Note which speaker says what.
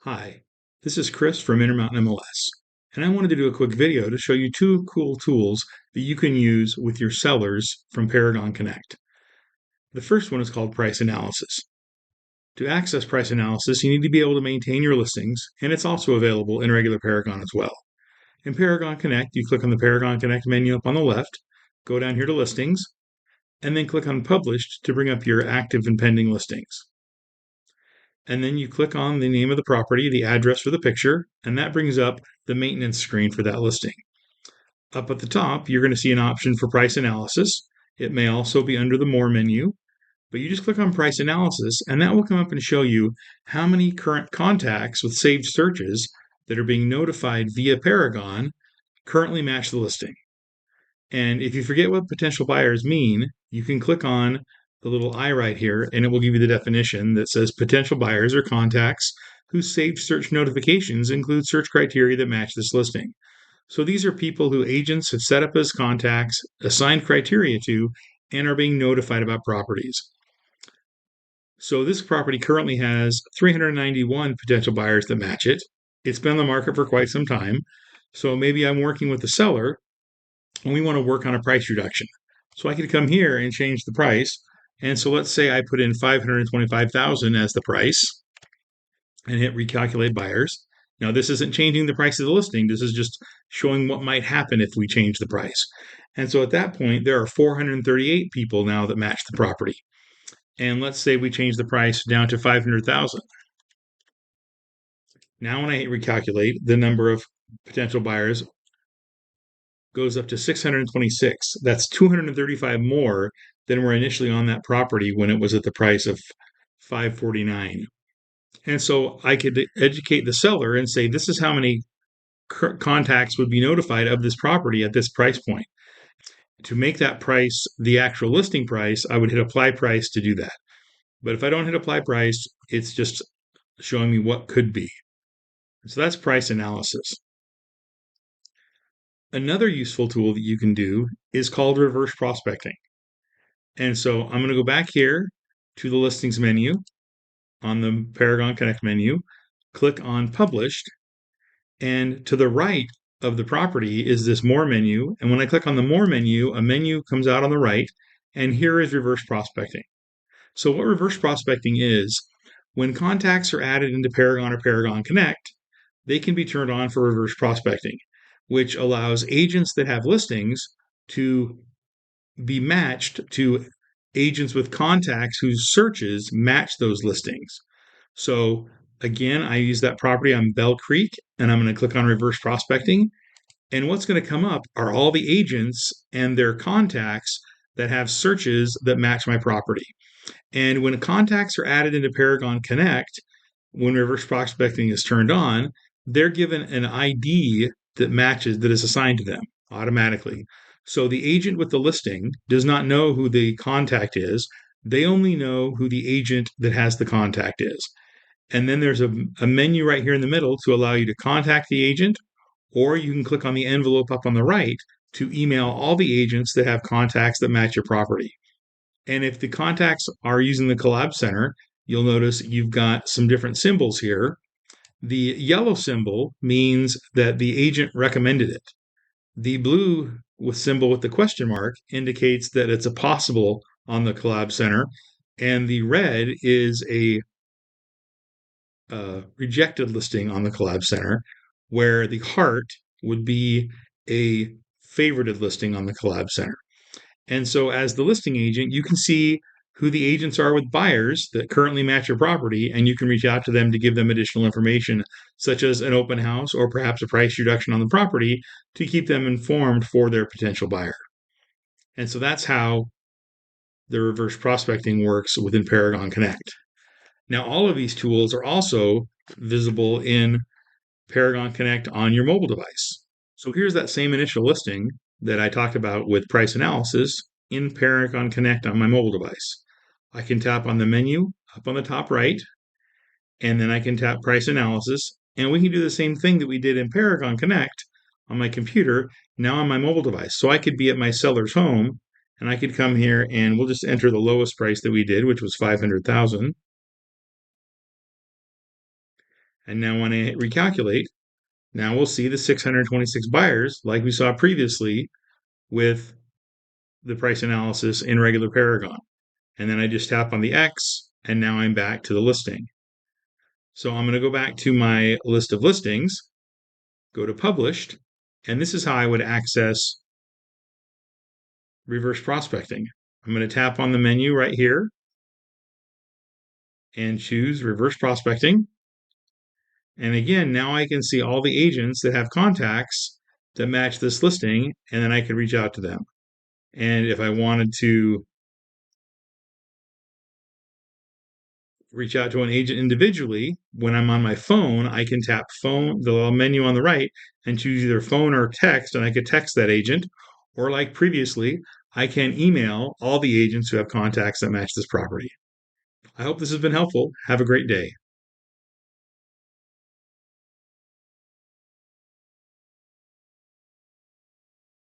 Speaker 1: Hi, this is Chris from Intermountain MLS, and I wanted to do a quick video to show you two cool tools that you can use with your sellers from Paragon Connect. The first one is called Price Analysis. To access Price Analysis, you need to be able to maintain your listings, and it's also available in regular Paragon as well. In Paragon Connect, you click on the Paragon Connect menu up on the left, go down here to Listings, and then click on Published to bring up your active and pending listings. And then you click on the name of the property, the address for the picture, and that brings up the maintenance screen for that listing. Up at the top, you're going to see an option for price analysis. It may also be under the More menu, but you just click on price analysis, and that will come up and show you how many current contacts with saved searches that are being notified via Paragon currently match the listing. And if you forget what potential buyers mean, you can click on the little I right here, and it will give you the definition that says potential buyers are contacts whose saved search notifications include search criteria that match this listing. So these are people who agents have set up as contacts, assigned criteria to, and are being notified about properties. So this property currently has 391 potential buyers that match it. It's been on the market for quite some time. So maybe I'm working with the seller and we want to work on a price reduction. So I could come here and change the price. And so let's say I put in 525,000 as the price and hit recalculate buyers. Now this isn't changing the price of the listing. This is just showing what might happen if we change the price. And so at that point, there are 438 people now that match the property. And let's say we change the price down to 500,000. Now when I hit recalculate, the number of potential buyers goes up to 626. That's 235 more than were initially on that property when it was at the price of 549. And so I could educate the seller and say, this is how many contacts would be notified of this property at this price point. To make that price the actual listing price, I would hit apply price to do that. But if I don't hit apply price, it's just showing me what could be. So that's price analysis. Another useful tool that you can do is called reverse prospecting. And so I'm going to go back here to the listings menu on the Paragon Connect menu, click on published, and to the right of the property is this more menu. And when I click on the more menu, a menu comes out on the right, and here is reverse prospecting. So what reverse prospecting is, when contacts are added into Paragon or Paragon Connect, they can be turned on for reverse prospecting, which allows agents that have listings to be matched to agents with contacts whose searches match those listings. So again, I use that property on Bell Creek, and I'm going to click on reverse prospecting. And what's going to come up are all the agents and their contacts that have searches that match my property. And when contacts are added into Paragon Connect, when reverse prospecting is turned on, they're given an ID that matches, that is assigned to them automatically. So the agent with the listing does not know who the contact is. They only know who the agent that has the contact is. And then there's a menu right here in the middle to allow you to contact the agent, or you can click on the envelope up on the right to email all the agents that have contacts that match your property. And if the contacts are using the Collab Center, you'll notice you've got some different symbols here. The yellow symbol means that the agent recommended it. The blue symbol with the question mark indicates that it's a possible on the Collab Center. And the red is a rejected listing on the Collab Center, where the heart would be a favorited listing on the Collab Center. And so as the listing agent, you can see who the agents are with buyers that currently match your property, and you can reach out to them to give them additional information, such as an open house or perhaps a price reduction on the property to keep them informed for their potential buyer. And so that's how the reverse prospecting works within Paragon Connect. Now, all of these tools are also visible in Paragon Connect on your mobile device. So here's that same initial listing that I talked about with price analysis in Paragon Connect on my mobile device. I can tap on the menu up on the top right, and then I can tap price analysis, and we can do the same thing that we did in Paragon Connect on my computer, now on my mobile device. So I could be at my seller's home, and I could come here and we'll just enter the lowest price that we did, which was 500,000. And now when I recalculate, now we'll see the 626 buyers like we saw previously with the price analysis in regular Paragon. And then I just tap on the X, and now I'm back to the listing. So I'm going to go back to my list of listings, go to published, and this is how I would access reverse prospecting. I'm going to tap on the menu right here and choose reverse prospecting. And again, now I can see all the agents that have contacts that match this listing, and then I can reach out to them. And if I wanted to reach out to an agent individually, when I'm on my phone, I can tap phone, the little menu on the right, and choose either phone or text, and I could text that agent. Or like previously, I can email all the agents who have contacts that match this property. I hope this has been helpful. Have a great day.